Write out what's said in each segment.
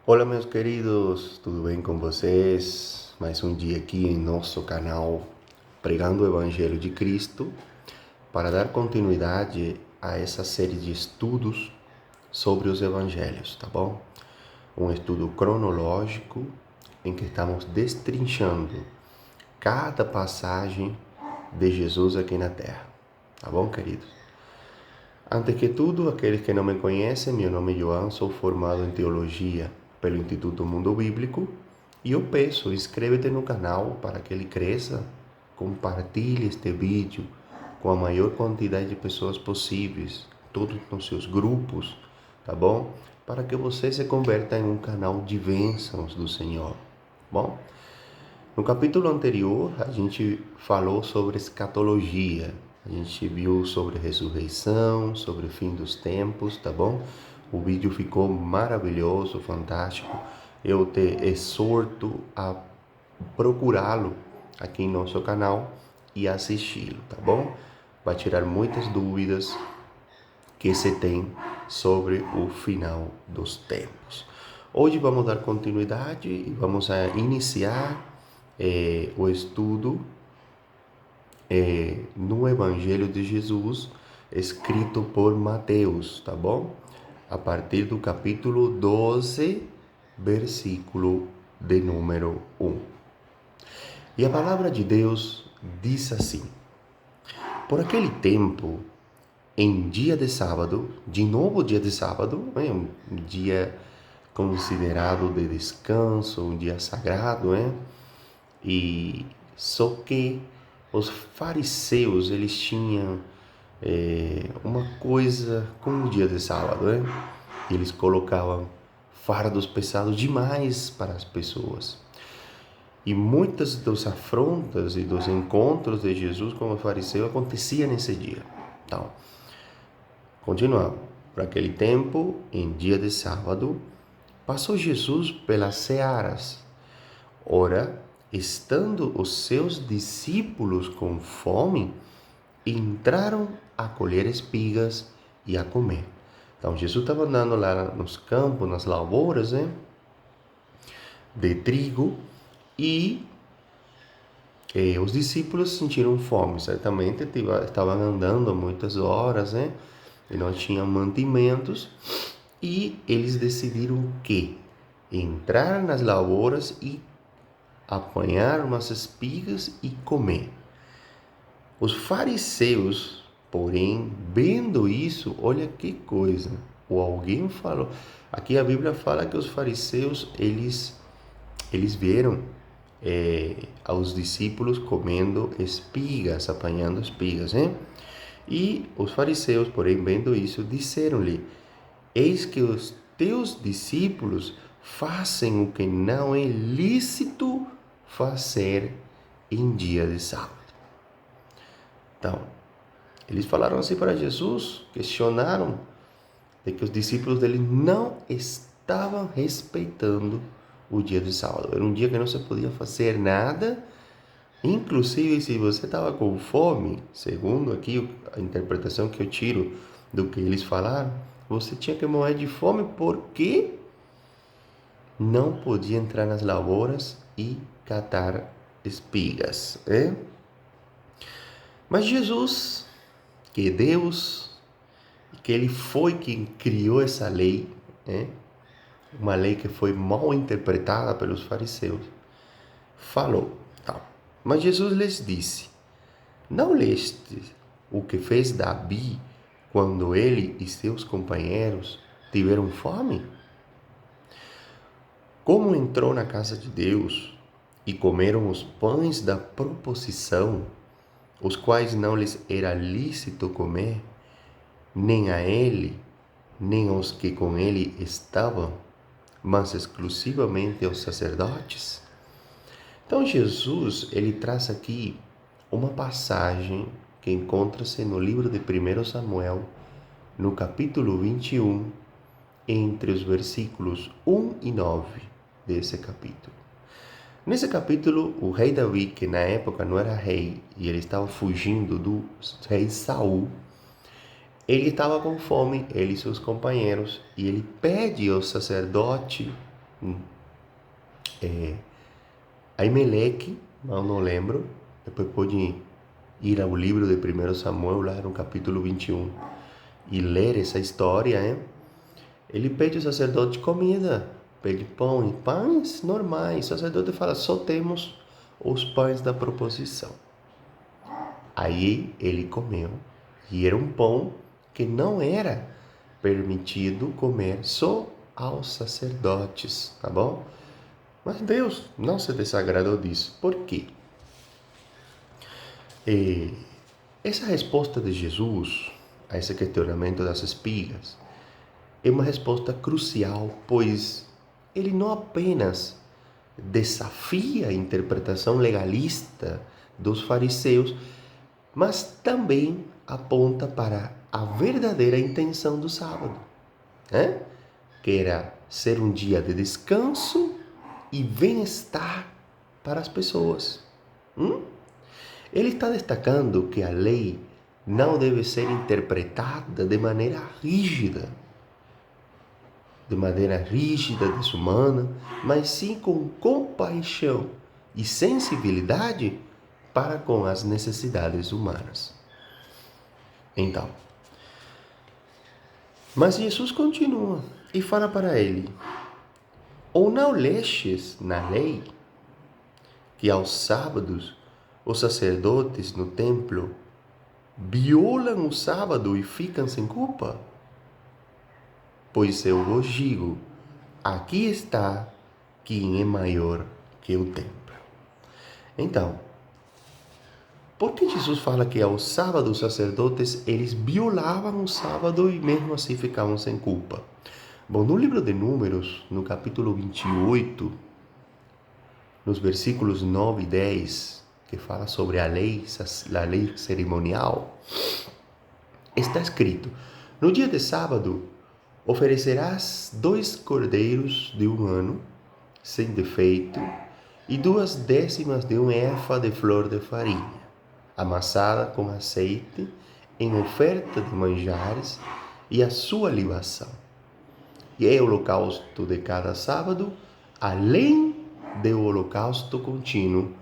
Olá, meus queridos, tudo bem com vocês? Mais um dia aqui em nosso canal Pregando o Evangelho de Cristo para dar continuidade a essa série de estudos sobre os Evangelhos, tá bom? Um estudo cronológico em que estamos destrinchando cada passagem de Jesus aqui na Terra, tá bom, queridos? Antes que tudo, aqueles que não me conhecem, meu nome é João, sou formado em Teologia pelo Instituto Mundo Bíblico e eu peço, inscreve-te no canal para que ele cresça, compartilhe este vídeo com a maior quantidade de pessoas possíveis, todos nos seus grupos, tá bom? Para que você se converta em um canal de bênçãos do Senhor, bom? No capítulo anterior, a gente falou sobre escatologia. A gente viu sobre ressurreição, sobre o fim dos tempos, tá bom? O vídeo ficou maravilhoso, fantástico. Eu te exorto a procurá-lo aqui em nosso canal e assisti-lo, tá bom? Vai tirar muitas dúvidas que se tem sobre o final dos tempos. Hoje vamos dar continuidade e vamos iniciar o estudo no Evangelho de Jesus, escrito por Mateus, tá bom? A partir do capítulo 12, versículo de número 1. E a palavra de Deus diz assim: Por aquele tempo, em dia de sábado, de novo dia de sábado, um dia considerado de descanso, um dia sagrado, E só que os fariseus, eles tinham uma coisa com o dia de sábado, Eles colocavam fardos pesados demais para as pessoas. E muitas das afrontas e dos encontros de Jesus com o fariseu acontecia nesse dia. Então, continuando. Por aquele tempo, em dia de sábado, passou Jesus pelas searas. Ora, estando os seus discípulos com fome, entraram a colher espigas e a comer. Então, Jesus estava andando lá nos campos, nas lavouras, de trigo, e os discípulos sentiram fome. Certamente estavam andando muitas horas, e não tinham mantimentos, e eles decidiram o quê? Entrar nas lavouras e apanhar umas espigas e comer. Os fariseus, porém, vendo isso, olha que coisa. Ou alguém falou. Aqui a Bíblia fala que os fariseus, eles viram aos discípulos comendo espigas, apanhando espigas, E os fariseus, porém, vendo isso, disseram-lhe: Eis que os teus discípulos fazem o que não é lícito fazer em dia de sábado. Então, eles falaram assim para Jesus, questionaram de que os discípulos dele não estavam respeitando o dia de sábado. Era um dia que não se podia fazer nada, inclusive se você estava com fome, segundo aqui a interpretação que eu tiro do que eles falaram, você tinha que morrer de fome porque não podia entrar nas lavouras e catar espigas, Mas Jesus, que Deus, que Ele foi quem criou essa lei, uma lei que foi mal interpretada pelos fariseus, falou, tá. Mas Jesus lhes disse: Não leste o que fez Davi quando ele e seus companheiros tiveram fome? Como entrou na casa de Deus e comeram os pães da proposição, os quais não lhes era lícito comer, nem a ele, nem aos que com ele estavam, mas exclusivamente aos sacerdotes? Então Jesus, ele traz aqui uma passagem que encontra-se no livro de 1 Samuel, no capítulo 21, entre os versículos 1 e 9 desse capítulo. Nesse capítulo, o rei Davi, que na época não era rei, e ele estava fugindo do rei Saul, ele estava com fome, ele e seus companheiros, e ele pede ao sacerdote Aimeleque, não lembro, depois pode ir ao livro de 1 Samuel, lá no capítulo 21, e ler essa história, hein? Ele pede ao sacerdote comida, pede pão e pães normais. O sacerdote fala, só temos os pães da proposição. Aí ele comeu, e era um pão que não era permitido comer só aos sacerdotes, tá bom? Mas Deus não se desagradou disso. Por quê? Essa resposta de Jesus a esse questionamento das espigas é uma resposta crucial, pois ele não apenas desafia a interpretação legalista dos fariseus, mas também aponta para a verdadeira intenção do sábado, né? Que era ser um dia de descanso e bem-estar para as pessoas. Ele está destacando que a lei não deve ser interpretada de maneira rígida, desumana, mas sim com compaixão e sensibilidade para com as necessidades humanas. Então, mas Jesus continua e fala para ele: ou não lestes na lei que aos sábados os sacerdotes no templo violam o sábado e ficam sem culpa? Pois eu vos digo, aqui está quem é maior que o templo. Então, por que Jesus fala que aos sábados os sacerdotes eles violavam o sábado e mesmo assim ficavam sem culpa? Bom, no livro de Números, no capítulo 28, nos versículos 9 e 10, que fala sobre a lei cerimonial, está escrito: no dia de sábado oferecerás 2 cordeiros de 1 ano, sem defeito, e 2/10 de um efa de flor de farinha, amassada com azeite, em oferta de manjares, e a sua libação. E é o holocausto de cada sábado, além do holocausto contínuo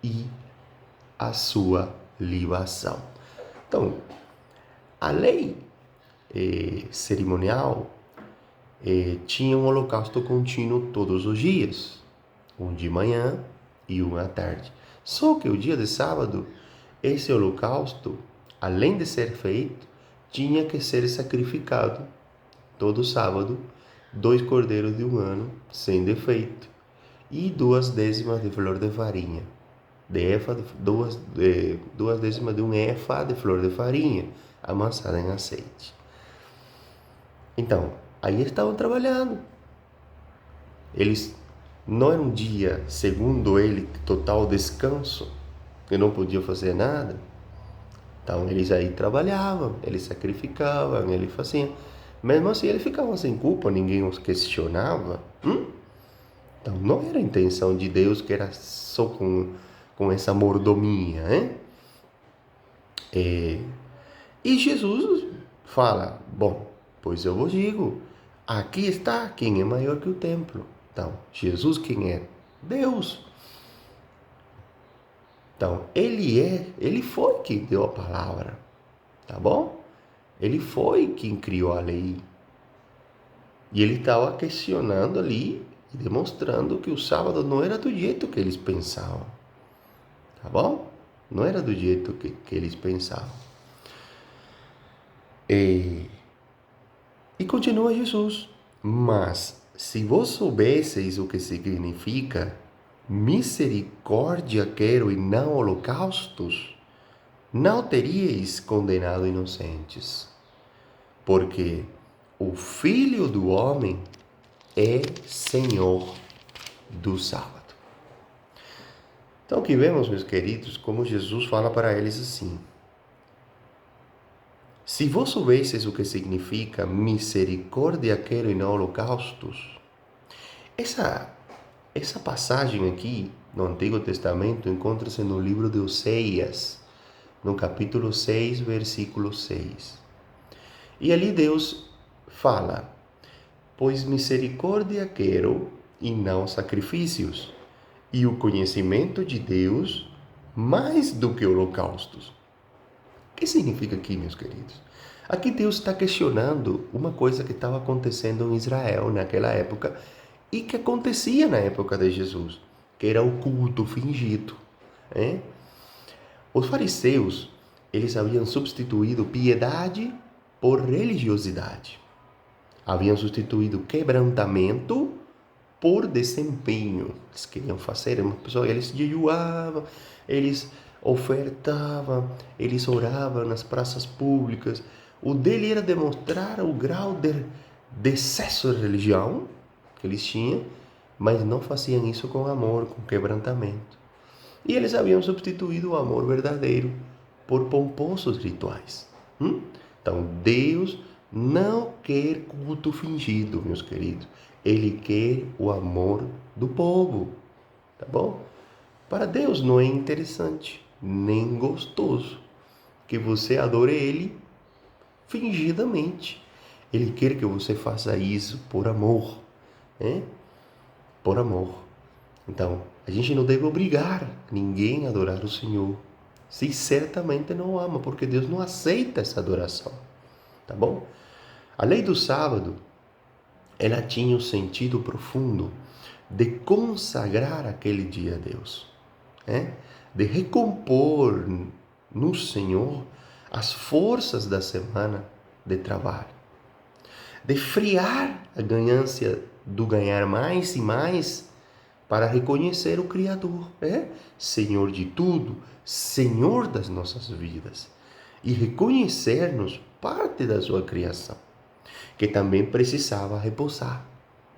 e a sua libação. Então, a lei cerimonial tinha um holocausto contínuo todos os dias, um de manhã e um à tarde. Só que o dia de sábado, esse holocausto, além de ser feito, tinha que ser sacrificado todo sábado, 2 cordeiros de 1 ano, sem defeito, e 2/10 de flor de farinha, 2/10 de um efa de flor de farinha, amassada em azeite. Então, aí estavam trabalhando. Eles não era um dia, segundo ele, total descanso, que não podiam fazer nada. Então, eles aí trabalhavam, eles sacrificavam, eles faziam. Mesmo assim, eles ficavam sem culpa, ninguém os questionava. Então, não era a intenção de Deus que era só com essa mordomia, hein? E Jesus fala: bom, pois eu vos digo, aqui está quem é maior que o templo. Então, Jesus quem é? Deus. Então, ele foi quem deu a palavra, tá bom? Ele foi quem criou a lei. E ele estava questionando ali e demonstrando que o sábado não era do jeito que eles pensavam, tá bom? Não era do jeito que eles pensavam. E continua Jesus: mas se vós soubesseis o que significa misericórdia quero e não holocaustos, não teríeis condenado inocentes, porque o Filho do Homem é Senhor do sábado. Então, aqui vemos, meus queridos, como Jesus fala para eles assim: se vós soubesseis o que significa misericórdia quero e não holocaustos. Essa passagem aqui no Antigo Testamento encontra-se no livro de Oséias, no capítulo 6, versículo 6. E ali Deus fala: pois misericórdia quero e não sacrifícios, e o conhecimento de Deus mais do que holocaustos. O que significa aqui, meus queridos? Aqui Deus está questionando uma coisa que estava acontecendo em Israel naquela época e que acontecia na época de Jesus, que era o culto fingido. Né? Os fariseus, eles haviam substituído piedade por religiosidade. Haviam substituído quebrantamento por desempenho. Eles queriam fazer, eles jejuavam, eles ofertavam, eles oravam nas praças públicas. O dele era demonstrar o grau de excesso de religião que eles tinham, mas não faziam isso com amor, com quebrantamento. E eles haviam substituído o amor verdadeiro por pomposos rituais. Então, Deus não quer culto fingido, meus queridos. Ele quer o amor do povo, tá bom? Para Deus não é interessante, nem gostoso, que você adore Ele fingidamente. Ele quer que você faça isso por amor, né? Por amor. Então, a gente não deve obrigar ninguém a adorar o Senhor, se certamente não ama, porque Deus não aceita essa adoração, tá bom? A lei do sábado, ela tinha um sentido profundo de consagrar aquele dia a Deus, né? De recompor no Senhor as forças da semana de trabalho, de friar a ganância do ganhar mais e mais para reconhecer o Criador, Senhor de tudo, Senhor das nossas vidas, e reconhecer-nos parte da sua criação, que também precisava repousar,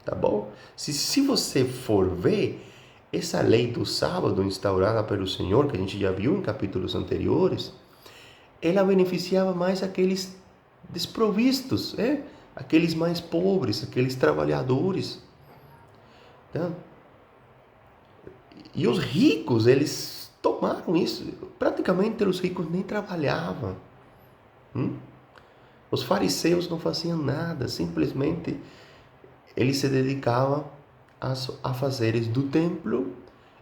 tá bom? Se você for ver, essa lei do sábado instaurada pelo Senhor, que a gente já viu em capítulos anteriores, ela beneficiava mais aqueles desprovistos, aqueles mais pobres, aqueles trabalhadores. Tá? E os ricos, eles tomaram isso. Praticamente os ricos nem trabalhavam. Os fariseus não faziam nada, simplesmente eles se dedicavam a fazeres do templo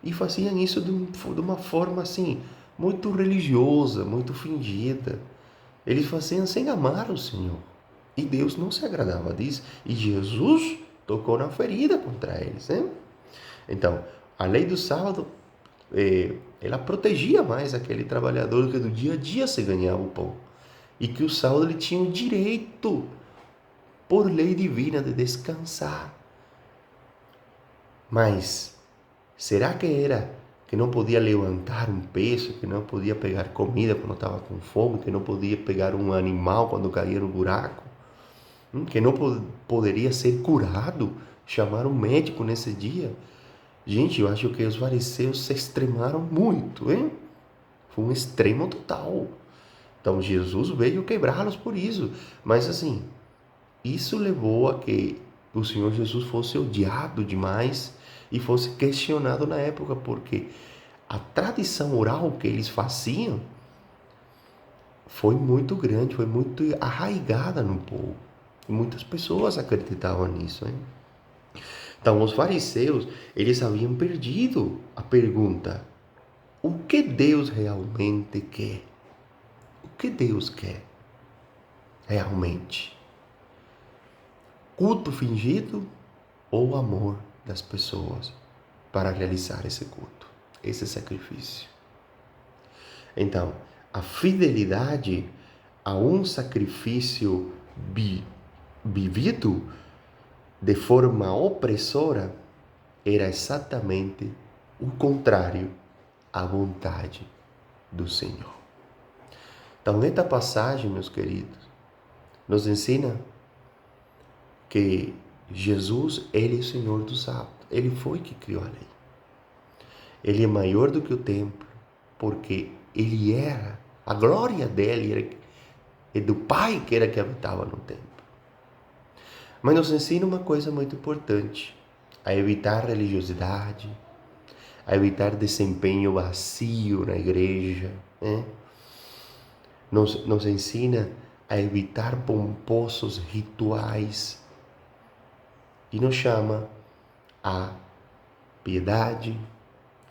e faziam isso de uma forma assim, muito religiosa, muito fingida. Eles faziam sem amar o Senhor. E Deus não se agradava disso. E Jesus tocou na ferida contra eles. Né? Então, a lei do sábado, ela protegia mais aquele trabalhador que do dia a dia se ganhava o pão. E que o sábado ele tinha o direito, por lei divina, de descansar. Mas, será que era que não podia levantar um peso, que não podia pegar comida quando estava com fome, que não podia pegar um animal quando caía no buraco, que não poderia ser curado, chamar um médico nesse dia? Gente, eu acho que os fariseus se extremaram muito, hein? Foi um extremo total. Então Jesus veio quebrá-los por isso. Mas assim, isso levou a que o Senhor Jesus fosse odiado demais e fosse questionado na época, porque a tradição oral que eles faziam foi muito grande, foi muito arraigada no povo. E muitas pessoas acreditavam nisso, hein? Então, os fariseus, eles haviam perdido a pergunta: o que Deus realmente quer? O que Deus quer realmente? Culto fingido ou amor das pessoas para realizar esse culto, esse sacrifício? Então, a fidelidade a um sacrifício vivido de forma opressora era exatamente o contrário à vontade do Senhor. Então, esta passagem, meus queridos, nos ensina que Jesus, Ele é o Senhor do sábado. Ele foi que criou a lei. Ele é maior do que o templo, porque Ele era, a glória dele era do Pai que era que habitava no templo. Mas nos ensina uma coisa muito importante: a evitar religiosidade, a evitar desempenho vazio na igreja, né? Nos ensina a evitar pomposos rituais e nos chama há piedade,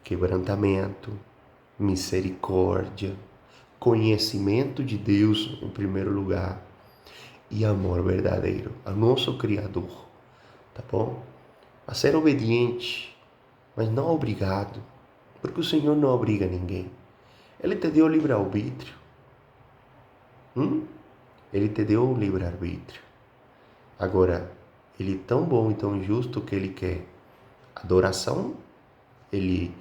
quebrantamento, misericórdia, conhecimento de Deus em primeiro lugar e amor verdadeiro ao nosso Criador, tá bom? A ser obediente, mas não obrigado, porque o Senhor não obriga ninguém. Ele te deu livre-arbítrio. Ele te deu um livre-arbítrio. Agora, Ele é tão bom e tão justo que Ele quer adoração. Ele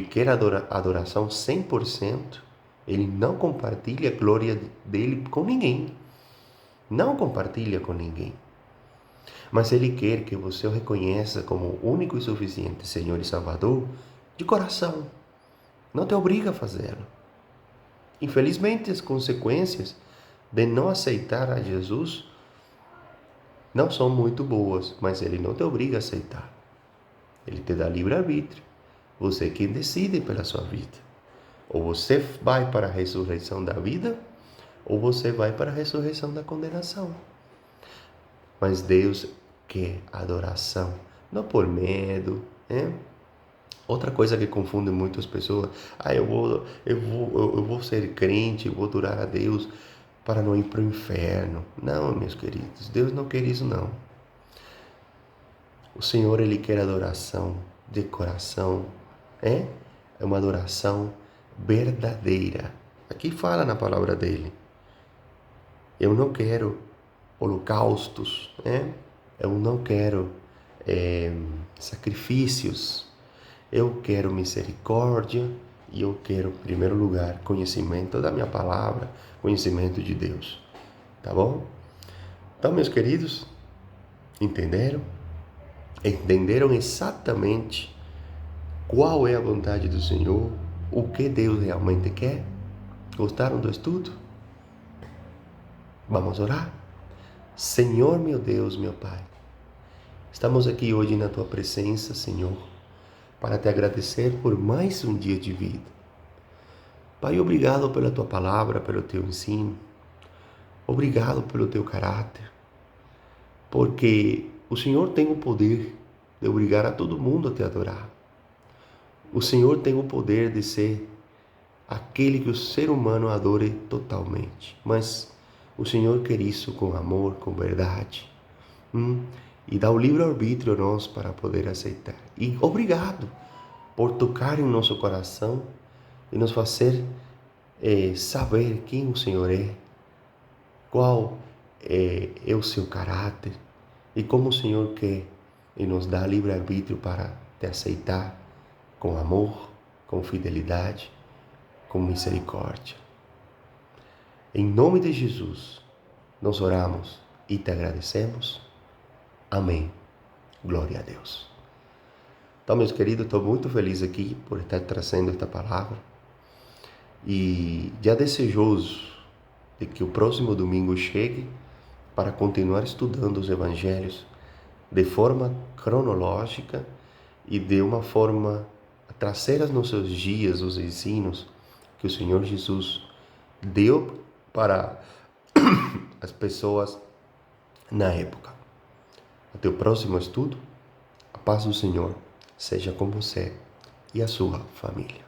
quer adoração 100%. Ele não compartilha a glória dele com ninguém. Não compartilha com ninguém. Mas Ele quer que você o reconheça como único e suficiente Senhor e Salvador de coração. Não te obriga a fazê-lo. Infelizmente, as consequências de não aceitar a Jesus não são muito boas, mas Ele não te obriga a aceitar. Ele te dá livre-arbítrio. Você é quem decide pela sua vida. Ou você vai para a ressurreição da vida, ou você vai para a ressurreição da condenação. Mas Deus quer adoração, não por medo, né? Outra coisa que confunde muito as pessoas, eu vou ser crente, eu vou adorar a Deus para não ir para o inferno. Não, meus queridos, Deus não quer isso não. O Senhor, Ele quer adoração de coração, é uma adoração verdadeira. Aqui fala na palavra dele. Eu não quero holocaustos, né? Eu não quero sacrifícios. Eu quero misericórdia e eu quero, em primeiro lugar, conhecimento da minha palavra, conhecimento de Deus. Tá bom? Então, meus queridos, entenderam? Entenderam exatamente qual é a vontade do Senhor? O que Deus realmente quer? Gostaram do estudo? Vamos orar? Senhor, meu Deus, meu Pai, estamos aqui hoje na Tua presença, Senhor, para te agradecer por mais um dia de vida. Pai, obrigado pela Tua palavra, pelo Teu ensino. Obrigado pelo Teu caráter, porque o Senhor tem o poder de obrigar a todo mundo a Te adorar. O Senhor tem o poder de ser aquele que o ser humano adore totalmente, mas o Senhor quer isso com amor, com verdade, e dá o livre-arbítrio a nós para poder aceitar. E obrigado por tocar em nosso coração e nos fazer saber quem o Senhor é, qual é o seu caráter e como o Senhor quer e nos dá livre-arbítrio para te aceitar com amor, com fidelidade, com misericórdia. Em nome de Jesus, nós oramos e te agradecemos. Amém. Glória a Deus. Então, meus queridos, estou muito feliz aqui por estar trazendo esta palavra e já desejoso de que o próximo domingo chegue para continuar estudando os evangelhos de forma cronológica e de uma forma a trazer aos nossos dias os ensinos que o Senhor Jesus deu para as pessoas na época. Até o próximo estudo. A paz do Senhor seja com você e a sua família.